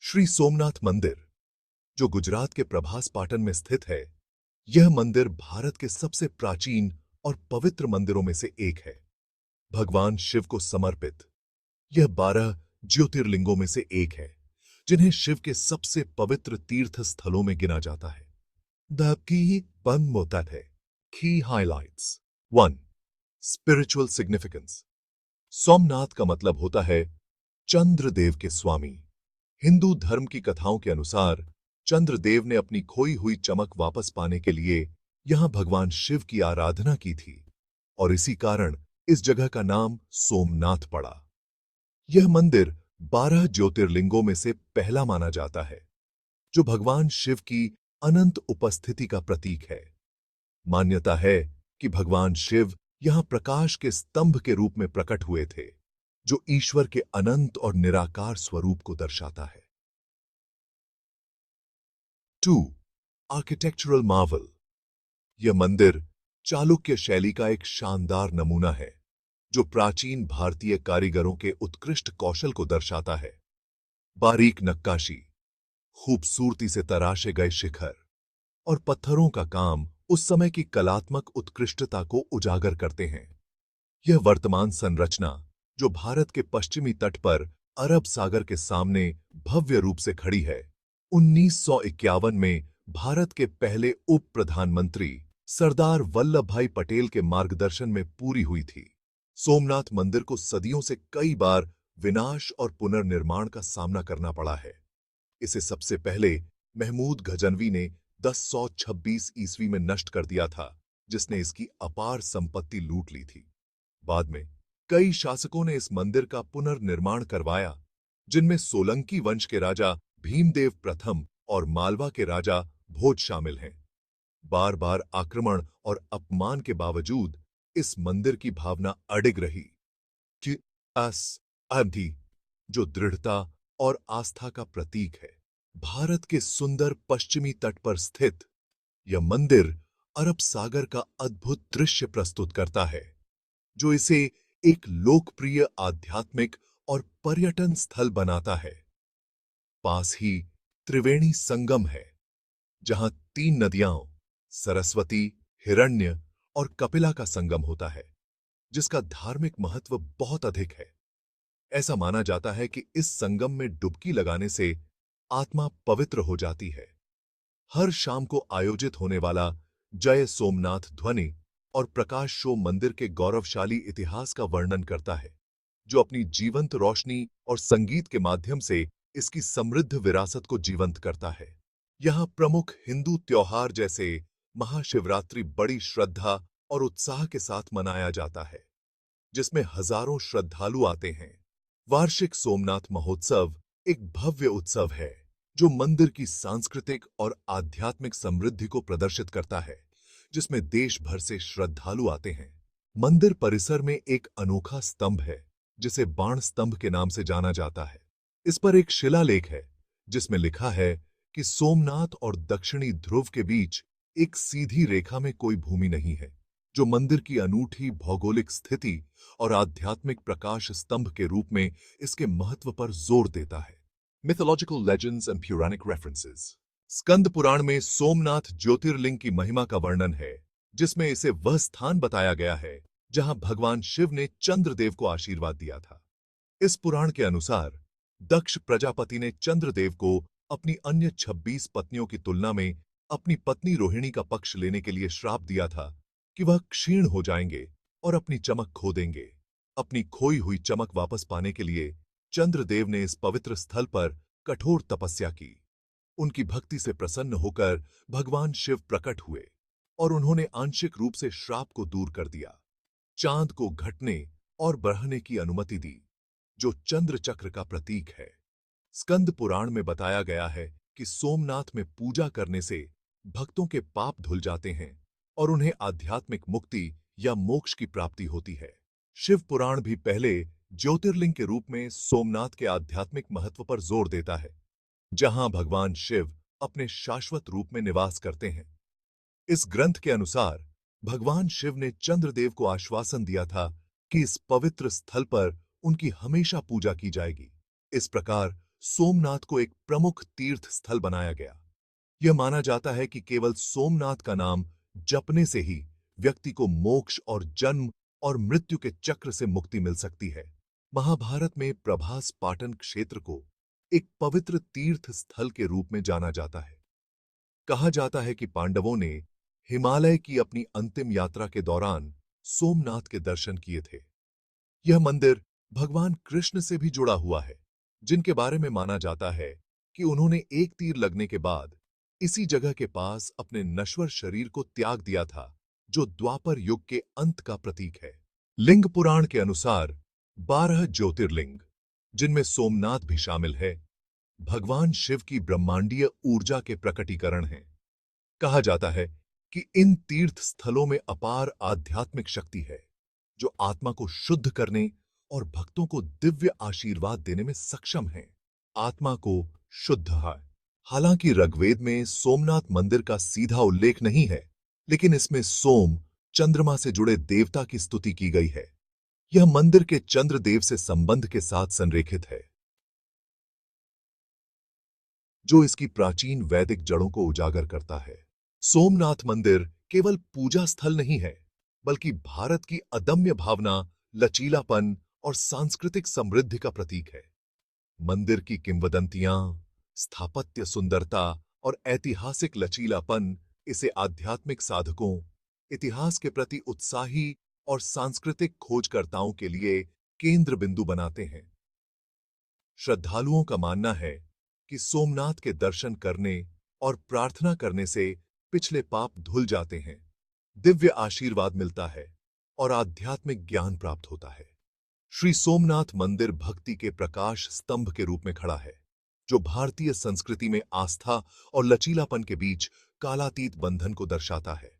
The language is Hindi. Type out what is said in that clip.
श्री सोमनाथ मंदिर, जो गुजरात के प्रभास पाटन में स्थित है, यह मंदिर भारत के सबसे प्राचीन और पवित्र मंदिरों में से एक है। भगवान शिव को समर्पित यह 12 ज्योतिर्लिंगों में से एक है, जिन्हें शिव के सबसे पवित्र तीर्थ स्थलों में गिना जाता है। द की पन मोतात है। की हाइलाइट्स 1. Spiritual significance. सोमनाथ का मतलब होता है चंद्रदेव के स्वामी। हिंदू धर्म की कथाओं के अनुसार चंद्रदेव ने अपनी खोई हुई चमक वापस पाने के लिए यहां भगवान शिव की आराधना की थी और इसी कारण इस जगह का नाम सोमनाथ पड़ा। यह मंदिर 12 ज्योतिर्लिंगों में से पहला माना जाता है, जो भगवान शिव की अनंत उपस्थिति का प्रतीक है। मान्यता है कि भगवान शिव यहां प्रकाश के स्तंभ के रूप में प्रकट हुए थे, जो ईश्वर के अनंत और निराकार स्वरूप को दर्शाता है। 2. Architectural Marvel. यह मंदिर चालुक्य शैली का एक शानदार नमूना है, जो प्राचीन भारतीय कारीगरों के उत्कृष्ट कौशल को दर्शाता है। बारीक नक्काशी, खूबसूरती से तराशे गए शिखर और पत्थरों का काम उस समय की कलात्मक उत्कृष्टता को उजागर करते हैं। यह वर्तमान संरचना, जो भारत के पश्चिमी तट पर अरब सागर के सामने भव्य रूप से खड़ी है, 1951 में भारत के पहले उप प्रधानमंत्री सरदार वल्लभ भाई पटेल के मार्गदर्शन में पूरी हुई थी। सोमनाथ मंदिर को सदियों से कई बार विनाश और पुनर्निर्माण का सामना करना पड़ा है। इसे सबसे पहले महमूद गजनवी ने 1026 ईस्वी में नष्ट कर दिया था, जिसने इसकी अपार संपत्ति लूट ली थी। बाद में कई शासकों ने इस मंदिर का पुनर्निर्माण करवाया, जिनमें सोलंकी वंश के राजा भीमदेव प्रथम और मालवा के राजा भोज शामिल हैं। बार बार आक्रमण और अपमान के बावजूद इस मंदिर की भावना अडिग रही कि अवधि, जो दृढ़ता और आस्था का प्रतीक है। भारत के सुंदर पश्चिमी तट पर स्थित यह मंदिर अरब सागर का अद्भुत दृश्य प्रस्तुत करता है, जो इसे एक लोकप्रिय आध्यात्मिक और पर्यटन स्थल बनाता है। पास ही त्रिवेणी संगम है, जहां 3 नदियां सरस्वती, हिरण्य और कपिला का संगम होता है, जिसका धार्मिक महत्व बहुत अधिक है। ऐसा माना जाता है कि इस संगम में डुबकी लगाने से आत्मा पवित्र हो जाती है। हर शाम को आयोजित होने वाला जय सोमनाथ ध्वनि और प्रकाश शो मंदिर के गौरवशाली इतिहास का वर्णन करता है, जो अपनी जीवंत रोशनी और संगीत के माध्यम से इसकी समृद्ध विरासत को जीवंत करता है। यहाँ प्रमुख हिंदू त्योहार जैसे महाशिवरात्रि बड़ी श्रद्धा और उत्साह के साथ मनाया जाता है, जिसमें हजारों श्रद्धालु आते हैं। वार्षिक सोमनाथ महोत्सव एक भव्य उत्सव है, जो मंदिर की सांस्कृतिक और आध्यात्मिक समृद्धि को प्रदर्शित करता है, जिसमें देश भर से श्रद्धालु आते हैं। मंदिर परिसर में एक अनोखा स्तंभ है, जिसे बाण स्तंभ के नाम से जाना जाता है। इस पर एक शिलालेख है, जिसमें लिखा है कि सोमनाथ और दक्षिणी ध्रुव के बीच एक सीधी रेखा में कोई भूमि नहीं है, जो मंदिर की अनूठी भौगोलिक स्थिति और आध्यात्मिक प्रकाश स्तंभ के रूप में इसके महत्व पर जोर देता है। Mythological legends and puranic references. Skanda Purana में सोमनाथ ज्योतिर्लिंग की महिमा का वर्णन है, जिसमें इसे वह स्थान बताया गया है जहां भगवान शिव ने चंद्रदेव को आशीर्वाद दिया था। इस पुराण के अनुसार दक्ष प्रजापति ने चंद्रदेव को अपनी अन्य 26 पत्नियों की तुलना में अपनी पत्नी रोहिणी का पक्ष लेने के लिए श्राप दिया था कि वह क्षीण हो जाएंगे और अपनी चमक खो देंगे। अपनी खोई हुई चमक वापस पाने के लिए चंद्रदेव ने इस पवित्र स्थल पर कठोर तपस्या की। उनकी भक्ति से प्रसन्न होकर भगवान शिव प्रकट हुए और उन्होंने आंशिक रूप से श्राप को दूर कर दिया, चांद को घटने और बढ़ने की अनुमति दी, जो चंद्र चक्र का प्रतीक है। स्कंद पुराण में बताया गया है कि सोमनाथ में पूजा करने से भक्तों के पाप धुल जाते हैं और उन्हें आध्यात्मिक मुक्ति या मोक्ष की प्राप्ति होती है। शिव पुराण भी पहले ज्योतिर्लिंग के रूप में सोमनाथ के आध्यात्मिक महत्व पर जोर देता है, जहां भगवान शिव अपने शाश्वत रूप में निवास करते हैं। इस ग्रंथ के अनुसार भगवान शिव ने चंद्रदेव को आश्वासन दिया था कि इस पवित्र स्थल पर उनकी हमेशा पूजा की जाएगी। इस प्रकार सोमनाथ को एक प्रमुख तीर्थ स्थल बनाया गया। यह माना जाता है कि केवल सोमनाथ का नाम जपने से ही व्यक्ति को मोक्ष और जन्म और मृत्यु के चक्र से मुक्ति मिल सकती है। महाभारत में प्रभास पाटन क्षेत्र को एक पवित्र तीर्थ स्थल के रूप में जाना जाता है। कहा जाता है कि पांडवों ने हिमालय की अपनी अंतिम यात्रा के दौरान सोमनाथ के दर्शन किए थे। यह मंदिर भगवान कृष्ण से भी जुड़ा हुआ है, जिनके बारे में माना जाता है कि उन्होंने एक तीर लगने के बाद इसी जगह के पास अपने नश्वर शरीर को त्याग दिया था, जो द्वापर युग के अंत का प्रतीक है। लिंग पुराण के अनुसार 12 ज्योतिर्लिंग, जिनमें सोमनाथ भी शामिल है, भगवान शिव की ब्रह्मांडीय ऊर्जा के प्रकटीकरण हैं। कहा जाता है कि इन तीर्थ स्थलों में अपार आध्यात्मिक शक्ति है, जो आत्मा को शुद्ध करने और भक्तों को दिव्य आशीर्वाद देने में सक्षम है। आत्मा को शुद्ध है। हालांकि ऋग्वेद में सोमनाथ मंदिर का सीधा उल्लेख नहीं है, लेकिन इसमें सोम, चंद्रमा से जुड़े देवता की स्तुति की गई है। यह मंदिर के चंद्रदेव से संबंध के साथ संरेखित है, जो इसकी प्राचीन वैदिक जड़ों को उजागर करता है। सोमनाथ मंदिर केवल पूजा स्थल नहीं है, बल्कि भारत की अदम्य भावना, लचीलापन और सांस्कृतिक समृद्धि का प्रतीक है। मंदिर की किंवदंतियां, स्थापत्य सुंदरता और ऐतिहासिक लचीलापन इसे आध्यात्मिक साधकों, इतिहास के प्रति उत्साही और सांस्कृतिक खोजकर्ताओं के लिए केंद्र बिंदु बनाते हैं। श्रद्धालुओं का मानना है कि सोमनाथ के दर्शन करने और प्रार्थना करने से पिछले पाप धुल जाते हैं, दिव्य आशीर्वाद मिलता है और आध्यात्मिक ज्ञान प्राप्त होता है। श्री सोमनाथ मंदिर भक्ति के प्रकाश स्तंभ के रूप में खड़ा है, जो भारतीय संस्कृति में आस्था और लचीलापन के बीच कालातीत बंधन को दर्शाता है।